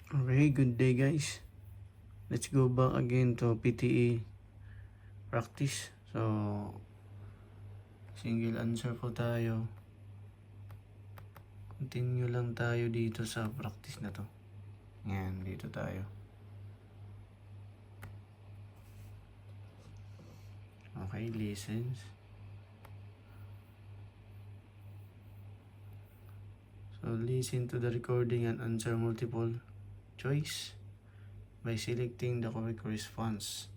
Okay, good day guys. Let's go back again to PTE practice. So, single answer po tayo. Continue lang tayo dito sa practice na to. Yan, dito tayo. Okay, listens. So, listen to the recording and answer multiple choice by selecting the correct response.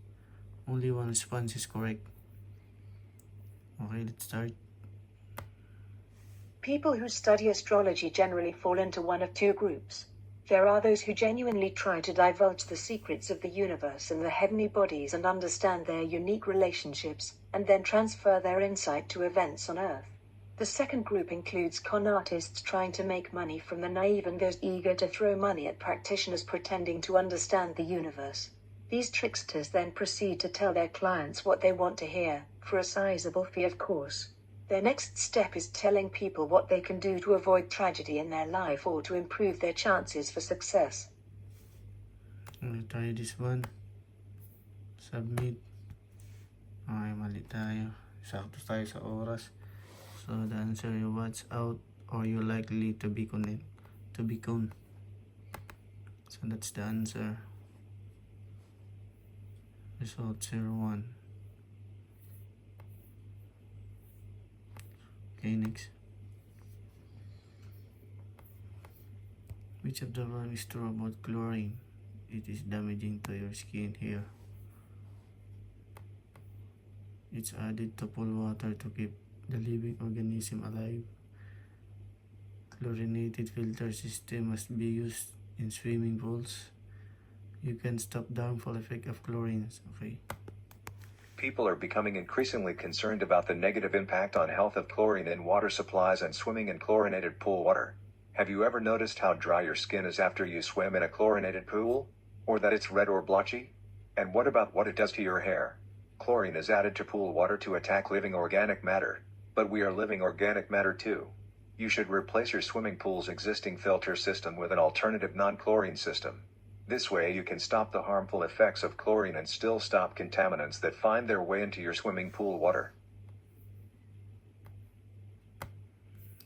Only one response is correct. Okay, let's start. People who study astrology generally fall into one of two groups. There are those who genuinely try to divulge the secrets of the universe and the heavenly bodies and understand their unique relationships, and then transfer their insight to events on Earth. The second group includes con artists trying to make money from the naive and those eager to throw money at practitioners pretending to understand the universe. These tricksters then proceed to tell their clients what they want to hear, for a sizable fee of course. Their next step is telling people what they can do to avoid tragedy in their life or to improve their chances for success. Let's try this one. Submit. Okay, mali tayo. Sakto tayo sa oras. So the answer is watch out or you likely to be con. So that's the answer. Result 01. Okay, next. Which of the following is true about chlorine? It is damaging to your skin here. It's added to pool water to keep the living organism alive. Chlorinated filter system must be used in swimming pools. You can stop the harmful effect of chlorines. Okay. People are becoming increasingly concerned about the negative impact on health of chlorine in water supplies and swimming in chlorinated pool water. Have you ever noticed how dry your skin is after you swim in a chlorinated pool? Or that it's red or blotchy? And what about what it does to your hair? Chlorine is added to pool water to attack living organic matter. But we are living organic matter too. You should replace your swimming pool's existing filter system with an alternative non-chlorine system. This way you can stop the harmful effects of chlorine and still stop contaminants that find their way into your swimming pool water.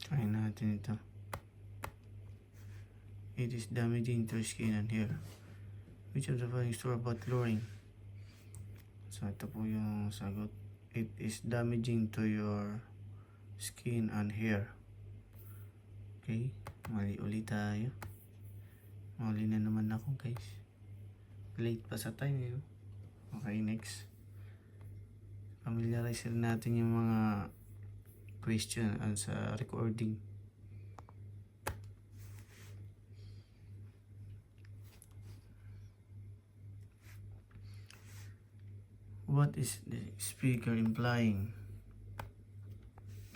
Try natin ito. It is damaging to skin and hair. Which of the following is true about chlorine? So ito po yung sagot. It is damaging to your skin and hair. Okay, mali ulit tayo. Mali na naman ako guys. Late pa sa time eh. Okay, next. Familiarize natin yung mga question sa recording. What is the speaker implying?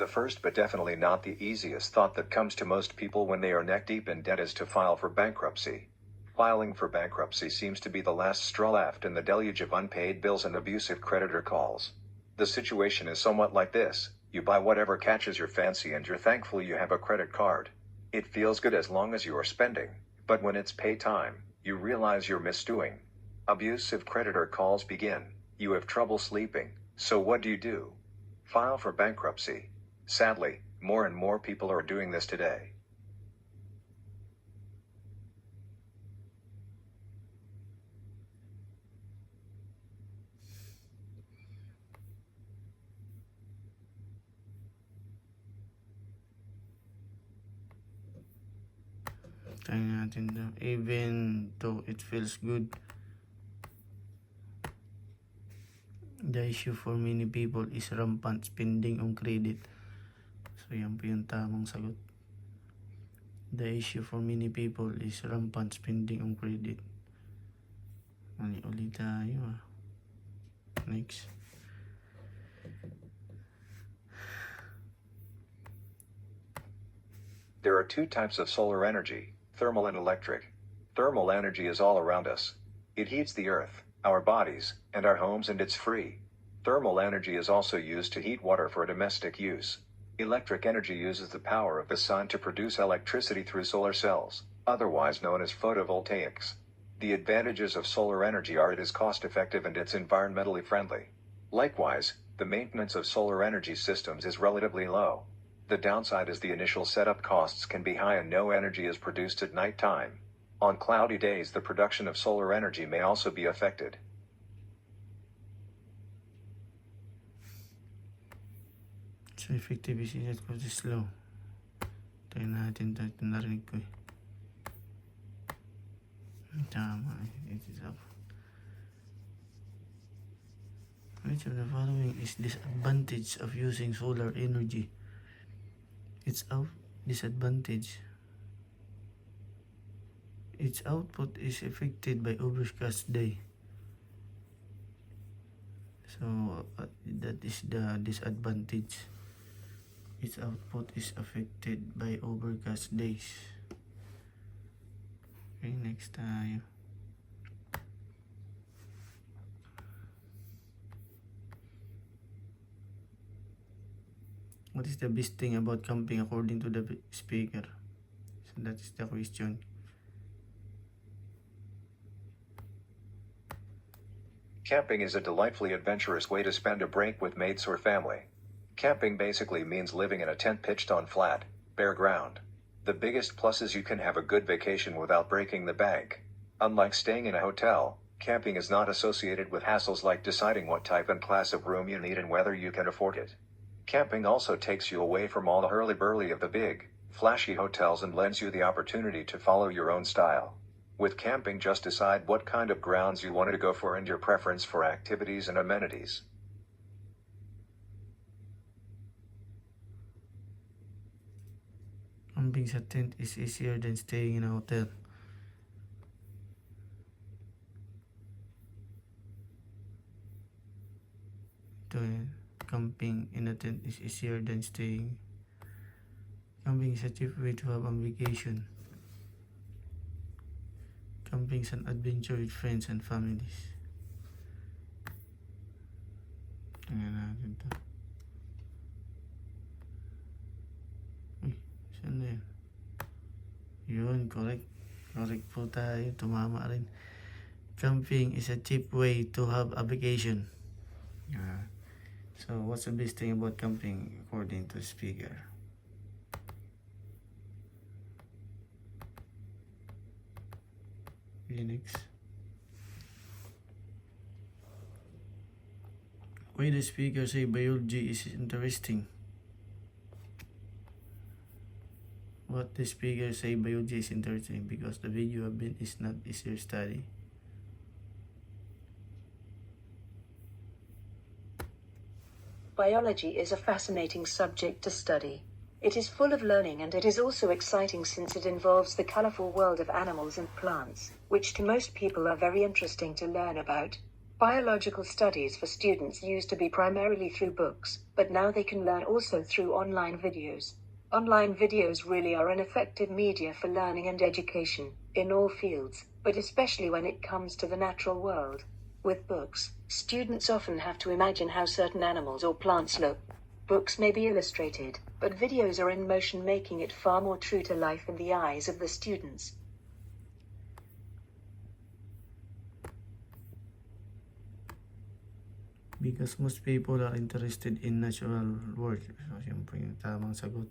The first but definitely not the easiest thought that comes to most people when they are neck deep in debt is to file for bankruptcy. Filing for bankruptcy seems to be the last straw left in the deluge of unpaid bills and abusive creditor calls. The situation is somewhat like this: you buy whatever catches your fancy and you're thankful you have a credit card. It feels good as long as you are spending, but when it's pay time, you realize you're misdoing. Abusive creditor calls begin. You have trouble sleeping, so what do? File for bankruptcy. Sadly, more and more people are doing this today. Try natin ito. Even though it feels good, the issue for many people is rampant spending on credit. So yan po yung tamang sagot. The issue for many people is rampant spending on credit. Mali ulit tayo. Next. There are two types of solar energy, thermal and electric. Thermal energy is all around us. It heats the earth, our bodies, and our homes, and it's free. Thermal energy is also used to heat water for domestic use. Electric energy uses the power of the sun to produce electricity through solar cells. otherwise known as photovoltaics. The advantages of solar energy are it is cost-effective and it's environmentally friendly. Likewise, the maintenance of solar energy systems is relatively low. The downside is the initial setup costs can be high and no energy is produced at night time. On cloudy days, the production of solar energy may also be affected. So effective is it because it's slow. Tayo natin ito. Ito narinig ko eh. Tama eh. It is up. Which of the following is disadvantage of using solar energy? Its disadvantage. Its output is affected by overcast day. So that is the disadvantage. Its output is affected by overcast days. Okay, next tayo. What is the best thing about camping according to the speaker? So that is the question. Camping is a delightfully adventurous way to spend a break with mates or family. Camping basically means living in a tent pitched on flat, bare ground. The biggest plus is you can have a good vacation without breaking the bank. Unlike staying in a hotel, camping is not associated with hassles like deciding what type and class of room you need and whether you can afford it. Camping also takes you away from all the hurly-burly of the big, flashy hotels and lends you the opportunity to follow your own style. With camping, just decide what kind of grounds you wanted to go for and your preference for activities and amenities. Camping sa tent is easier than staying in a hotel. Camping in a tent is easier than staying. Camping is a cheap way to have a vacation. Camping is an adventure with friends and families. Tingnan natin to. Uy, saan na yun? Yun, correct. Correct po tayo. Tumama rin. Camping is a cheap way to have a vacation. So, what's the best thing about camping according to the speaker? Okay, next. Why the speaker say biology is interesting? What the speaker say biology is interesting? Because the video I've been is not easier study. Biology is a fascinating subject to study. It is full of learning and it is also exciting since it involves the colorful world of animals and plants, which to most people are very interesting to learn about. Biological studies for students used to be primarily through books, but now they can learn also through online videos. Online videos really are an effective media for learning and education, in all fields, but especially when it comes to the natural world. With books, students often have to imagine how certain animals or plants look. Books may be illustrated, but videos are in motion, making it far more true to life in the eyes of the students. Because most people are interested in natural world. So, siyempre yung tamang sagot.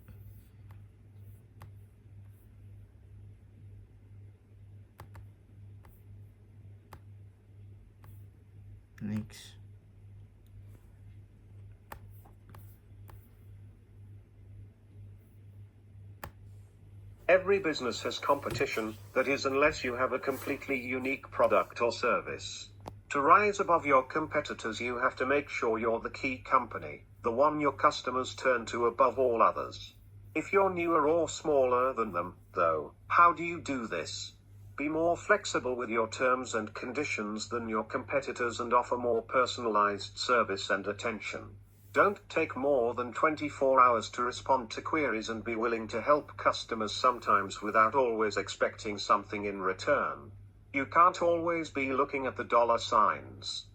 Next. Every business has competition, that is, unless you have a completely unique product or service. To rise above your competitors, you have to make sure you're the key company, the one your customers turn to above all others. If you're newer or smaller than them, though, how do you do this? Be more flexible with your terms and conditions than your competitors and offer more personalized service and attention. Don't take more than 24 hours to respond to queries and be willing to help customers sometimes without always expecting something in return. You can't always be looking at the dollar signs.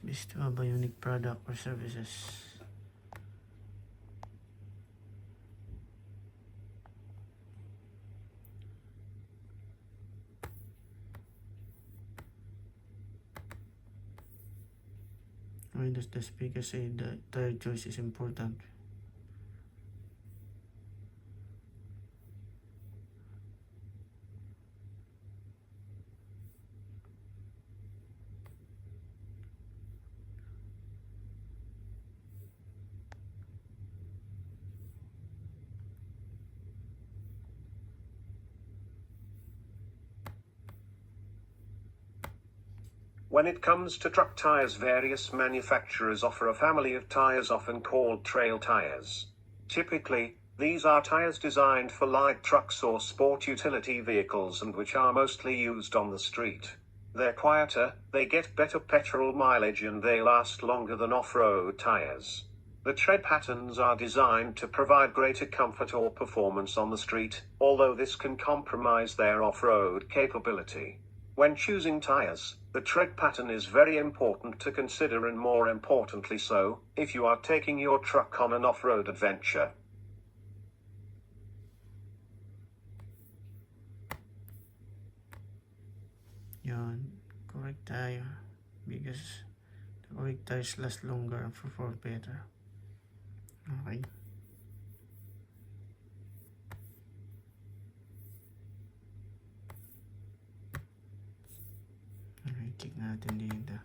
best to have a unique product or services. Why does the speaker say the tire choice is important? When it comes to truck tires, various manufacturers offer a family of tires often called trail tires. Typically, these are tires designed for light trucks or sport utility vehicles and which are mostly used on the street. They're quieter, they get better petrol mileage, and they last longer than off-road tires. The tread patterns are designed to provide greater comfort or performance on the street, although this can compromise their off-road capability. When choosing tires, the tread pattern is very important to consider, and more importantly so, if you are taking your truck on an off-road adventure. Yun, correct tayo. Because the correct tires last longer and perform better. Okay. Okay, check natin dito.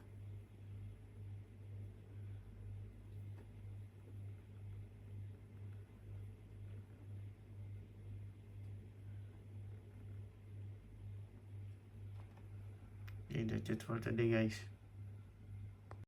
Okay, that's it for today, guys.